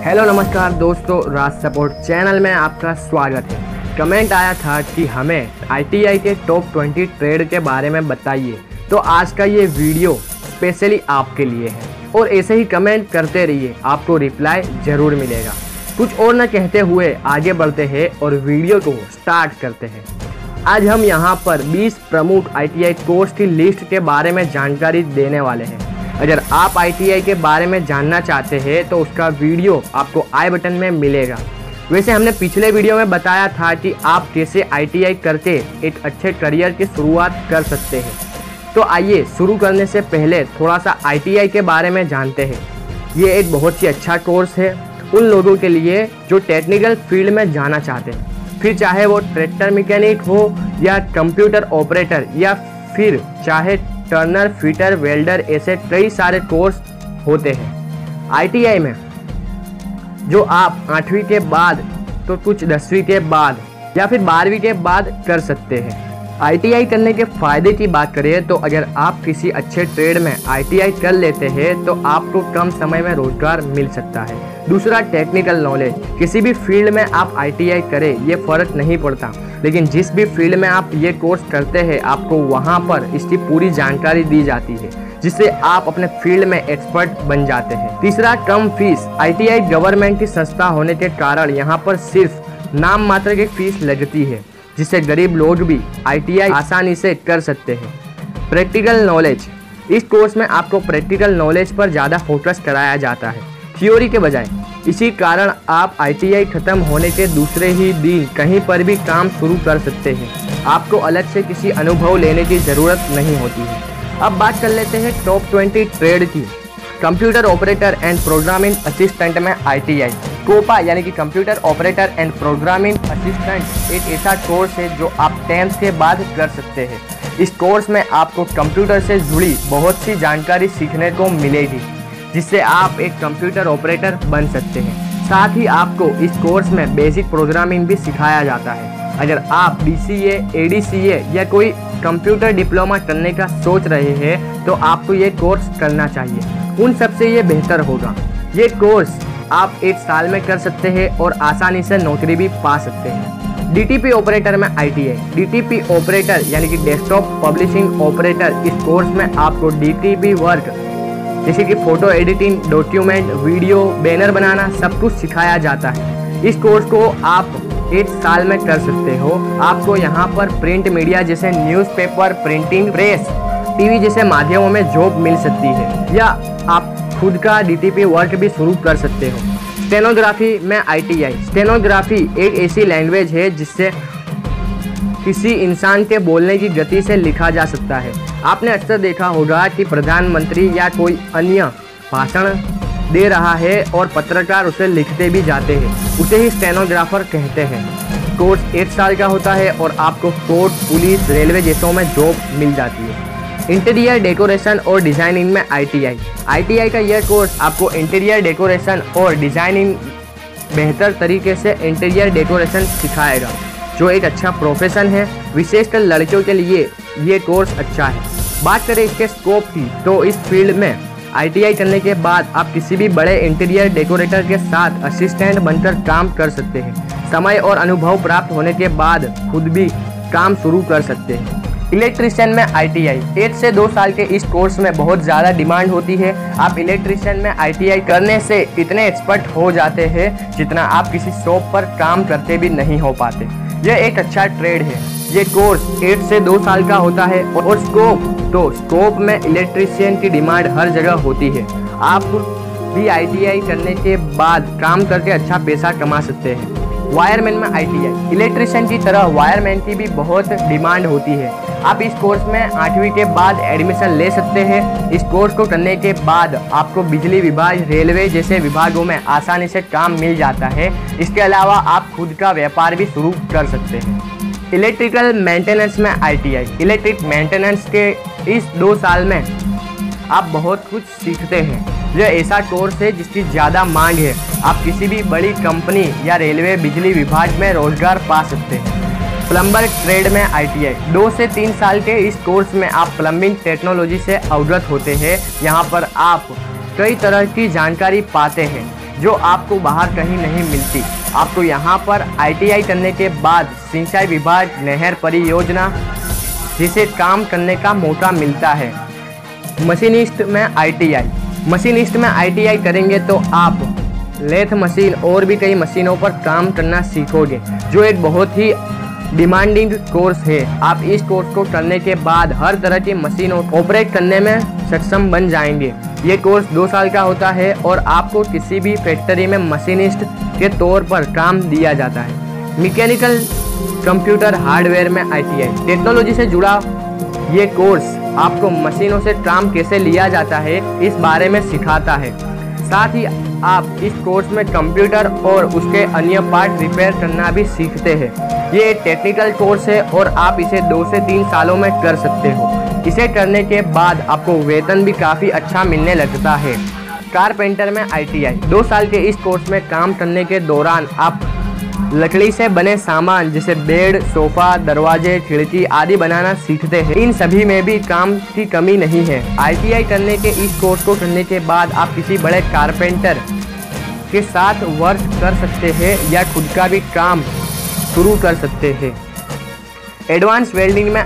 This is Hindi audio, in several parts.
हेलो नमस्कार दोस्तों, राज सपोर्ट चैनल में आपका स्वागत है। कमेंट आया था कि हमें आईटीआई के टॉप 20 ट्रेड के बारे में बताइए, तो आज का ये वीडियो स्पेशली आपके लिए है और ऐसे ही कमेंट करते रहिए, आपको रिप्लाई ज़रूर मिलेगा। कुछ और न कहते हुए आगे बढ़ते हैं और वीडियो को स्टार्ट करते हैं। आज हम यहाँ पर 20 प्रमुख आईटीआई कोर्स की लिस्ट के बारे में जानकारी देने वाले हैं। अगर आप आईटीआई के बारे में जानना चाहते हैं तो उसका वीडियो आपको आई बटन में मिलेगा। वैसे हमने पिछले वीडियो में बताया था कि आप कैसे आईटीआई करके एक अच्छे करियर की शुरुआत कर सकते हैं। तो आइए शुरू करने से पहले थोड़ा सा आईटीआई के बारे में जानते हैं। ये एक बहुत ही अच्छा कोर्स है उन लोगों के लिए जो टेक्निकल फील्ड में जाना चाहते हैं, फिर चाहे वो ट्रैक्टर मैकेनिक हो या कंप्यूटर ऑपरेटर या फिर चाहे टर्नर, फिटर, वेल्डर, ऐसे कई सारे कोर्स होते हैं आईटीआई में, जो आप 8वीं के बाद तो कुछ 10वीं के बाद या फिर 12वीं के बाद कर सकते हैं। आईटीआई करने के फ़ायदे की बात करें तो अगर आप किसी अच्छे ट्रेड में आईटीआई कर लेते हैं तो आपको कम समय में रोजगार मिल सकता है। दूसरा, टेक्निकल नॉलेज। किसी भी फील्ड में आप आईटीआई करें ये फ़र्क नहीं पड़ता, लेकिन जिस भी फील्ड में आप ये कोर्स करते हैं आपको वहाँ पर इसकी पूरी जानकारी दी जाती है, जिससे आप अपने फील्ड में एक्सपर्ट बन जाते हैं। तीसरा, कम फीस। आईटीआई गवर्नमेंट की संस्था होने के कारण यहाँ पर सिर्फ नाम मात्र की फीस लगती है, जिससे गरीब लोग भी आईटीआई आसानी से कर सकते हैं। Practical knowledge. इस कोर्स में आपको प्रैक्टिकल नॉलेज पर ज़्यादा फोकस कराया जाता है, थ्योरी के बजाय। इसी कारण आप आईटीआई खत्म होने के दूसरे ही दिन कहीं पर भी काम शुरू कर सकते हैं। आपको अलग से किसी अनुभव लेने की ज़रूरत नहीं होती है। अब बात कर लेते हैं टॉप 20 ट्रेड की। Computer operator and programming assistant में आईटीआई। कोपा यानी कि computer operator and programming assistant एक ऐसा कोर्स है जो आप 10th के बाद कर सकते हैं। इस कोर्स में आपको कंप्यूटर से जुड़ी बहुत सी जानकारी सीखने को मिलेगी, जिससे आप एक कंप्यूटर ऑपरेटर बन सकते हैं। साथ ही आपको इस कोर्स में बेसिक प्रोग्रामिंग भी सिखाया जाता है। अगर आप डीसीए, एडीसीए या कोई कंप्यूटर डिप्लोमा करने का सोच रहे हैं तो आपको ये कोर्स करना चाहिए। उन सबसे ये बेहतर होगा। ये कोर्स आप 1 साल में कर सकते हैं और आसानी से नौकरी भी पा सकते हैं। डीटीपी ऑपरेटर में आईटीआई। डीटीपी ऑपरेटर यानी कि डेस्कटॉप पब्लिशिंग ऑपरेटर, इस कोर्स में आपको डीटीपी वर्क जैसे कि photo editing, document, video, banner बनाना सब कुछ सिखाया जाता है। इस कोर्स को आप 1 साल में कर सकते हो। आपको यहाँ पर प्रिंट मीडिया जैसे न्यूज़पेपर, प्रिंटिंग प्रेस, टीवी जैसे माध्यमों में जॉब मिल सकती है, या आप खुद का डीटीपी वर्क भी शुरू कर सकते हो। स्टेनोग्राफी में आईटीआई। स्टेनोग्राफी एक ऐसी लैंग्वेज है जिससे किसी इंसान के बोलने की गति से लिखा जा सकता है। आपने अक्सर देखा होगा कि प्रधानमंत्री या कोई अन्य भाषण दे रहा है और पत्रकार उसे लिखते भी जाते हैं, उसे ही स्टेनोग्राफर कहते हैं। कोर्स 1 साल का होता है और आपको कोर्ट, पुलिस, रेलवे जैसों में जॉब मिल जाती है। इंटीरियर डेकोरेशन और डिज़ाइनिंग में आईटीआई। आईटीआई का यह कोर्स आपको इंटीरियर डेकोरेशन और डिज़ाइनिंग बेहतर तरीके से इंटीरियर डेकोरेशन सिखाएगा, जो एक अच्छा प्रोफेशन है। विशेषकर लड़कियों के लिए ये कोर्स अच्छा है। बात करें इसके स्कोप की तो इस फील्ड में आईटीआई करने के बाद आप किसी भी बड़े इंटीरियर डेकोरेटर के साथ असिस्टेंट बनकर काम कर सकते हैं। समय और अनुभव प्राप्त होने के बाद खुद भी काम शुरू कर सकते हैं। इलेक्ट्रीशियन में आईटीआई। 1 से 2 साल के इस कोर्स में बहुत ज़्यादा डिमांड होती है। आप इलेक्ट्रीशियन में आईटीआई करने से इतने एक्सपर्ट हो जाते हैं जितना आप किसी शॉप पर काम करते भी नहीं हो पाते। यह एक अच्छा ट्रेड है। ये कोर्स 1 से 2 साल का होता है और स्कोप में इलेक्ट्रीशियन की डिमांड हर जगह होती है। आप भी आईटीआई करने के बाद काम करके अच्छा पैसा कमा सकते हैं। वायरमैन में आईटीआई। इलेक्ट्रीशियन की तरह वायरमैन की भी बहुत डिमांड होती है। आप इस कोर्स में 8वीं के बाद एडमिशन ले सकते हैं। इस कोर्स को करने के बाद आपको बिजली विभाग, रेलवे जैसे विभागों में आसानी से काम मिल जाता है। इसके अलावा आप खुद का व्यापार भी शुरू कर सकते हैं। इलेक्ट्रिकल मेंटेनेंस में आईटीआई। इलेक्ट्रिक मेंटेनेंस के इस 2 साल में आप बहुत कुछ सीखते हैं। यह ऐसा कोर्स है जिसकी ज़्यादा मांग है। आप किसी भी बड़ी कंपनी या रेलवे, बिजली विभाग में रोजगार पा सकते हैं। प्लम्बर ट्रेड में आईटीआई। 2 से 3 साल के इस कोर्स में आप प्लम्बिंग टेक्नोलॉजी से अवगत होते हैं। यहाँ पर आप कई तरह की जानकारी पाते हैं, जो आपको बाहर कहीं नहीं मिलती। आपको यहाँ पर ITI करने के बाद सिंचाई विभाग, नहर परियोजना जिसे काम करने का मौका मिलता है। मशीनिस्ट में ITI करेंगे तो आप लेथ मशीन और भी कई मशीनों पर काम करना सीखोगे, जो एक बहुत ही डिमांडिंग कोर्स है। आप इस कोर्स को करने के बाद हर तरह की मशीनों ऑपरेट करने में सक्षम बन जाएंगे। ये कोर्स 2 साल का होता है और आपको किसी भी फैक्ट्री में मशीनिस्ट के तौर पर काम दिया जाता है। मैकेनिकल कंप्यूटर हार्डवेयर में ITI टेक्नोलॉजी से जुड़ा ये कोर्स आपको मशीनों से काम कैसे लिया जाता है इस बारे में सिखाता है। साथ ही आप इस कोर्स में कंप्यूटर और उसके अन्य पार्ट रिपेयर करना भी सीखते हैं। ये एक टेक्निकल कोर्स है और आप इसे 2 से 3 सालों में कर सकते हो। इसे करने के बाद आपको वेतन भी काफ़ी अच्छा मिलने लगता है। कारपेंटर में ITI 2 साल के इस कोर्स में काम करने के दौरान आप लकड़ी से बने सामान जैसे बेड, सोफा, दरवाजे, खिड़की आदि बनाना सीखते हैं। इन सभी में भी काम की कमी नहीं है। ITI करने के इस कोर्स को करने के बाद आप किसी बड़े कारपेंटर के साथ वर्क कर सकते हैं या खुद का भी काम शुरू कर सकते हैं। एडवांस वेल्डिंग में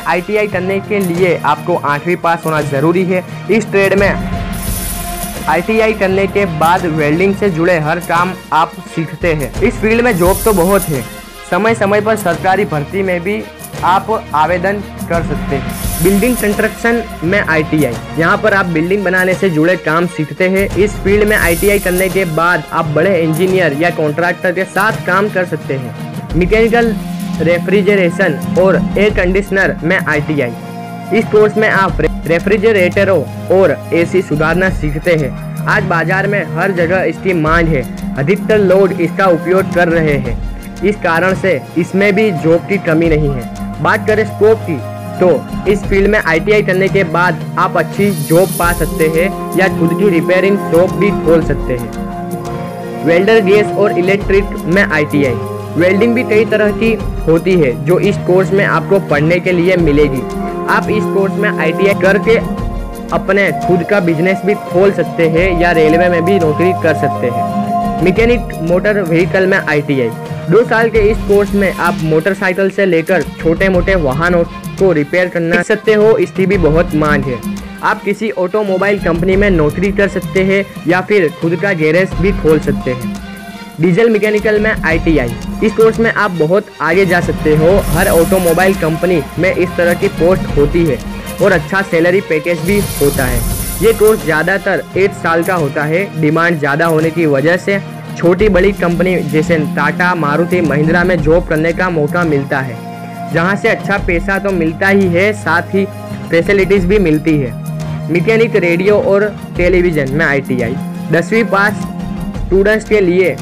ITI करने के लिए आपको 8वीं पास होना ज़रूरी है। इस ट्रेड में ITI करने के बाद वेल्डिंग से जुड़े हर काम आप सीखते हैं। इस फील्ड में जॉब तो बहुत है। समय समय पर सरकारी भर्ती में भी आप आवेदन कर सकते हैं। बिल्डिंग कंस्ट्रक्शन में ITI यहाँ पर आप बिल्डिंग बनाने से जुड़े काम सीखते हैं। इस फील्ड में ITI करने के बाद आप बड़े इंजीनियर या कॉन्ट्रैक्टर के साथ काम कर सकते हैं। मैकेनिकल रेफ्रिजरेशन और एयर कंडीशनर में ITI इस कोर्स में आप रेफ्रिजरेटरों और AC सुधारना सीखते हैं। आज बाजार में हर जगह इसकी मांग है। अधिकतर लोग इसका उपयोग कर रहे हैं। इस कारण से इसमें भी जॉब की कमी नहीं है। बात करें स्कोप की तो इस फील्ड में ITI करने के बाद आप अच्छी जॉब पा सकते हैं या खुद की रिपेयरिंग शॉप भी खोल सकते हैं। वेल्डर गैस और इलेक्ट्रिक में ITI वेल्डिंग भी कई तरह की होती है जो इस कोर्स में आपको पढ़ने के लिए मिलेगी। आप इस कोर्स में ITI करके अपने खुद का बिजनेस भी खोल सकते हैं या रेलवे में भी नौकरी कर सकते हैं। मैकेनिक मोटर व्हीकल में ITI 2 साल के इस कोर्स में आप मोटरसाइकिल से लेकर छोटे मोटे वाहनों को रिपेयर करना सीख सकते हो। इसकी भी बहुत मांग है। आप किसी ऑटोमोबाइल कंपनी में नौकरी कर सकते हैं या फिर खुद का गैरेज भी खोल सकते हैं। डीजल मैकेनिकल में ITI इस कोर्स में आप बहुत आगे जा सकते हो। हर ऑटोमोबाइल कंपनी में इस तरह की पोस्ट होती है और अच्छा सैलरी पैकेज भी होता है। ये कोर्स ज़्यादातर 8 साल का होता है। डिमांड ज़्यादा होने की वजह से छोटी बड़ी कंपनी जैसे टाटा, मारुति, महिंद्रा में जॉब करने का मौका मिलता है, जहाँ से अच्छा पैसा तो मिलता ही है, साथ ही फैसिलिटीज़ भी मिलती है। मैकेनिक रेडियो और टेलीविज़न में ITI 10वीं पास स्टूडेंट्स के लिए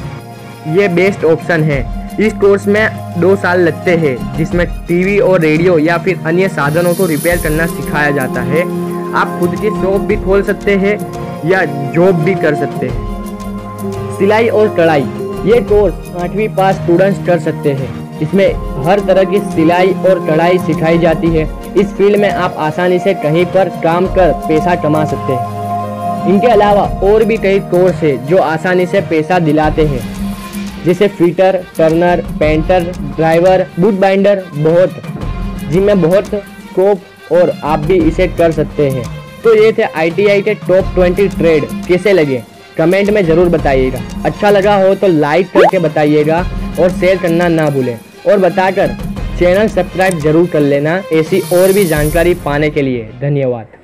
ये बेस्ट ऑप्शन है। इस कोर्स में 2 साल लगते हैं जिसमें टीवी और रेडियो या फिर अन्य साधनों को रिपेयर करना सिखाया जाता है। आप खुद की शॉप भी खोल सकते हैं या जॉब भी कर सकते हैं। सिलाई और कढ़ाई ये कोर्स 8वीं पास स्टूडेंट्स कर सकते हैं। इसमें हर तरह की सिलाई और कढ़ाई सिखाई जाती है। इस फील्ड में आप आसानी से कहीं पर काम कर पैसा कमा सकते हैं। इनके अलावा और भी कई कोर्स है जो आसानी से पैसा दिलाते हैं, जैसे fitter, Turner, painter, driver, boot binder, जिनमें बहुत स्कोप और आप भी इसे कर सकते हैं। तो ये थे ITI के टॉप 20 ट्रेड। कैसे लगे कमेंट में ज़रूर बताइएगा। अच्छा लगा हो तो लाइक करके बताइएगा और शेयर करना ना भूलें, और बताकर चैनल सब्सक्राइब जरूर कर लेना ऐसी और भी जानकारी पाने के लिए। धन्यवाद।